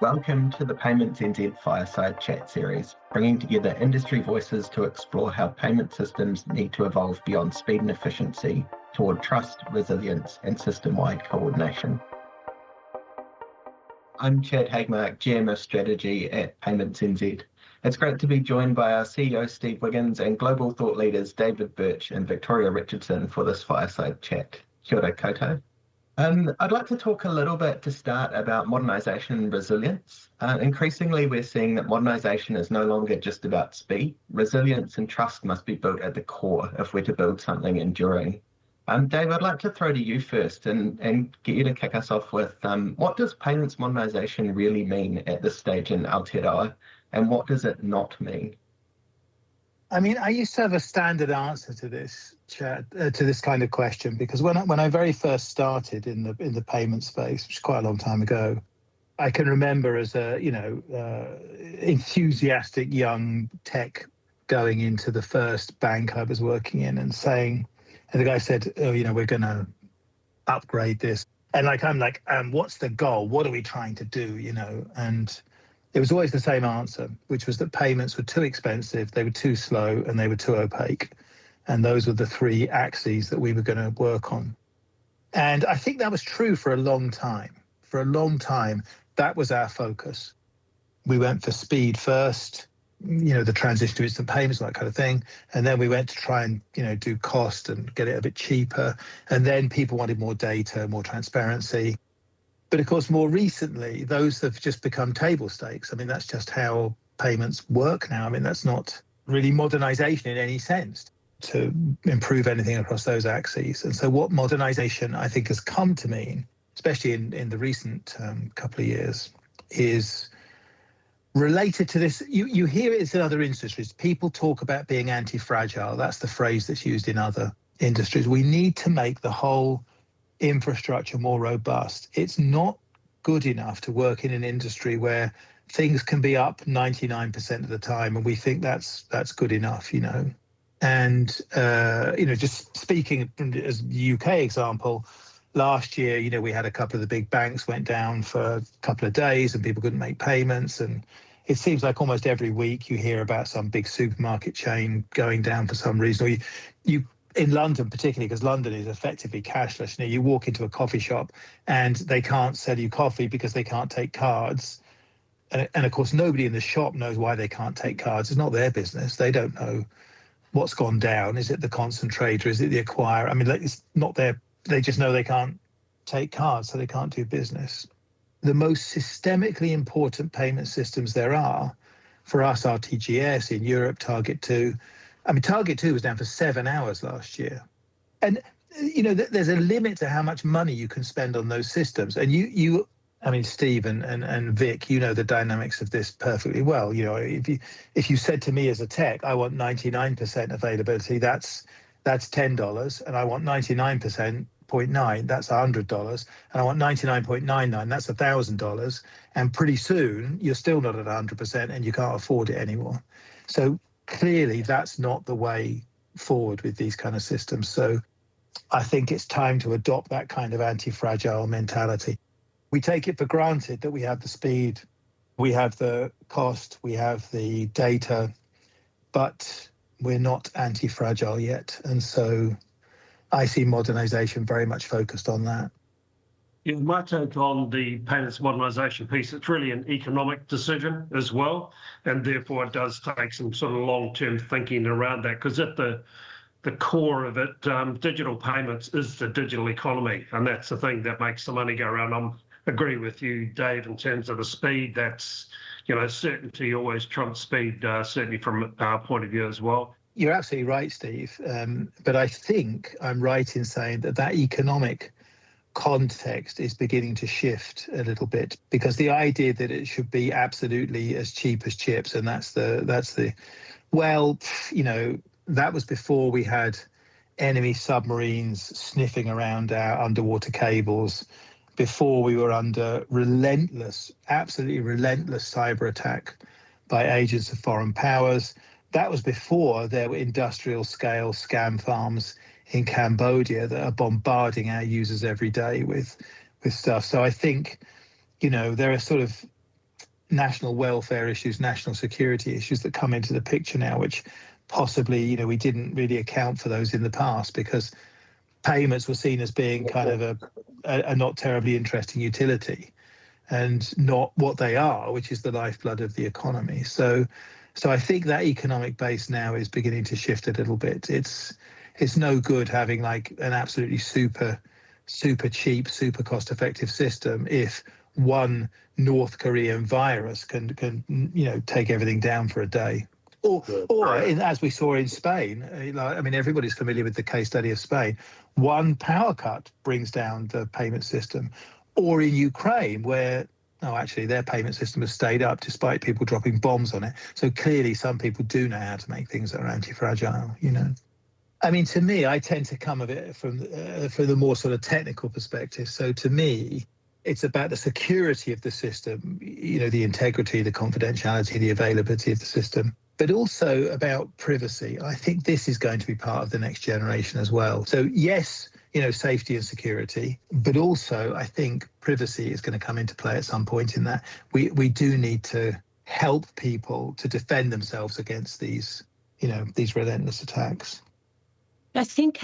Welcome to the Payments NZ Fireside Chat series, bringing together industry voices to explore how payment systems need to evolve beyond speed and efficiency toward trust, resilience, and system-wide coordination. I'm Chad Haighmark, GM of Strategy at Payments NZ. It's great to be joined by our CEO Steve Wiggins and global thought leaders David Birch and Victoria Richardson for this Fireside Chat. Kia ora koutou. I'd like to talk a little bit to start about modernisation and resilience. Increasingly, we're seeing that modernisation is no longer just about speed. Resilience and trust must be built at the core if we're to build something enduring. Dave, I'd like to throw to you first and get you to kick us off with what does payments modernisation really mean at this stage in Aotearoa, and what does it not mean? I mean, I used to have a standard answer to this, Chad, to this kind of question, because when I very first started in the payment space, which is quite a long time ago, I can remember as a enthusiastic young tech going into the first bank I was working in and saying, and the guy said, "Oh, we're going to upgrade this," and I'm like, what's the goal? What are we trying to do? And it was always the same answer, which was that payments were too expensive, they were too slow, and they were too opaque. And those were the three axes that we were going to work on. And I think that was true for a long time. For a long time, that was our focus. We went for speed first, the transition to instant payments, that kind of thing. And then we went to try and, do cost and get it a bit cheaper. And then people wanted more data, more transparency. But of course, more recently, those have just become table stakes. I mean, that's just how payments work now. I mean, that's not really modernisation in any sense to improve anything across those axes. And so what modernisation, I think, has come to mean, especially in the recent couple of years, is related to this. You hear it in other industries. People talk about being anti-fragile. That's the phrase that's used in other industries. We need to make the whole infrastructure more robust. It's not good enough to work in an industry where things can be up 99% of the time and we think that's good enough, And just speaking as the UK example, last year, we had a couple of the big banks went down for a couple of days and people couldn't make payments, and it seems like almost every week you hear about some big supermarket chain going down for some reason. Or you in London, particularly because London is effectively cashless. You walk into a coffee shop and they can't sell you coffee because they can't take cards. And of course, nobody in the shop knows why they can't take cards. It's not their business. They don't know what's gone down. Is it the concentrator? Is it the acquirer? I mean, it's not their, they just know they can't take cards, so they can't do business. The most systemically important payment systems there are, for us, are TGS in Europe, Target 2. I mean, Target 2 was down for 7 hours last year. And, there's a limit to how much money you can spend on those systems. And Steve and Vic, the dynamics of this perfectly well. If you said to me as a tech, I want 99% availability, that's $10. And I want 99.9, that's $100. And I want 99.99, that's $1,000. And pretty soon, you're still not at 100% and you can't afford it anymore. So clearly, that's not the way forward with these kind of systems. So I think it's time to adopt that kind of anti-fragile mentality. We take it for granted that we have the speed, we have the cost, we have the data, but we're not anti-fragile yet. And so I see modernisation very much focused on that. Yeah, my take on the payments modernisation piece, it's really an economic decision as well, and therefore it does take some sort of long-term thinking around that, because at the core of it, digital payments is the digital economy, and that's the thing that makes the money go around. I agree with you, Dave, in terms of the speed. That's, certainty always trumps speed, certainly from our point of view as well. You're absolutely right, Steve, but I think I'm right in saying that economic context is beginning to shift a little bit, because the idea that it should be absolutely as cheap as chips, and that was before we had enemy submarines sniffing around our underwater cables, before we were under absolutely relentless cyber attack by agents of foreign powers. That was before there were industrial scale scam farms in Cambodia that are bombarding our users every day with stuff. So I think, there are sort of national welfare issues, national security issues that come into the picture now, which possibly, we didn't really account for those in the past because payments were seen as being kind of a not terribly interesting utility and not what they are, which is the lifeblood of the economy. So I think that economic base now is beginning to shift a little bit. It's no good having like an absolutely super cheap, super cost-effective system if one North Korean virus can take everything down for a day. As we saw in Spain, everybody's familiar with the case study of Spain. One power cut brings down the payment system. Or in Ukraine, where, their payment system has stayed up despite people dropping bombs on it. So clearly some people do know how to make things that are anti-fragile, to me, I tend to come of it from the more sort of technical perspective. So to me, it's about the security of the system, the integrity, the confidentiality, the availability of the system, but also about privacy. I think this is going to be part of the next generation as well. So yes, safety and security, but also I think privacy is going to come into play at some point in that we do need to help people to defend themselves against these relentless attacks. I think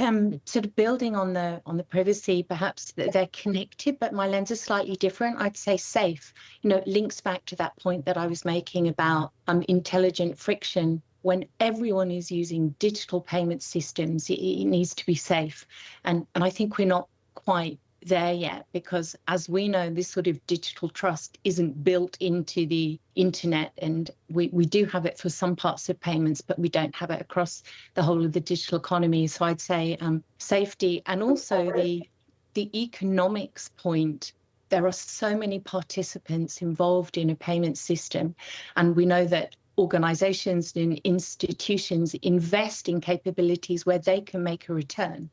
sort of building on the privacy, perhaps they're connected, but my lens is slightly different. I'd say safe. It links back to that point that I was making about intelligent friction. When everyone is using digital payment systems, it needs to be safe. And I think we're not quite there yet because, as we know, this sort of digital trust isn't built into the internet, and we do have it for some parts of payments, but we don't have it across the whole of the digital economy. So I'd say safety, and also the economics point. There are so many participants involved in a payment system, and we know that organizations and institutions invest in capabilities where they can make a return.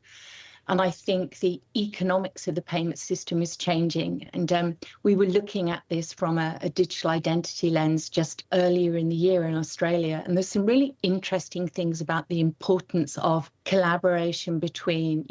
And I think the economics of the payment system is changing. And we were looking at this from a digital identity lens just earlier in the year in Australia. And there's some really interesting things about the importance of collaboration between,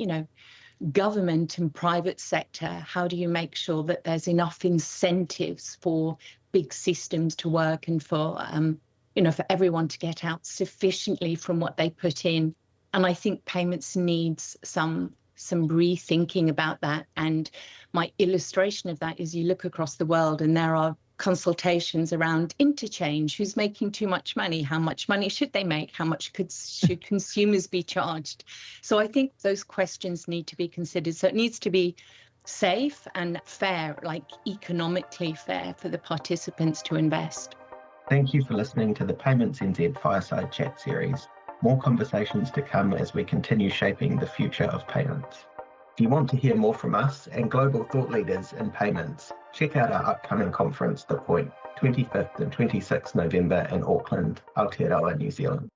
government and private sector. How do you make sure that there's enough incentives for big systems to work and for, for everyone to get out sufficiently from what they put in? And I think payments needs some rethinking about that. And my illustration of that is you look across the world and there are consultations around interchange. Who's making too much money? How much money should they make? How much should consumers be charged? So I think those questions need to be considered. So it needs to be safe and fair, like economically fair for the participants to invest. Thank you for listening to the Payments NZ Fireside Chat series. More conversations to come as we continue shaping the future of payments. If you want to hear more from us and global thought leaders in payments, check out our upcoming conference, The Point, 25th and 26th November in Auckland, Aotearoa, New Zealand.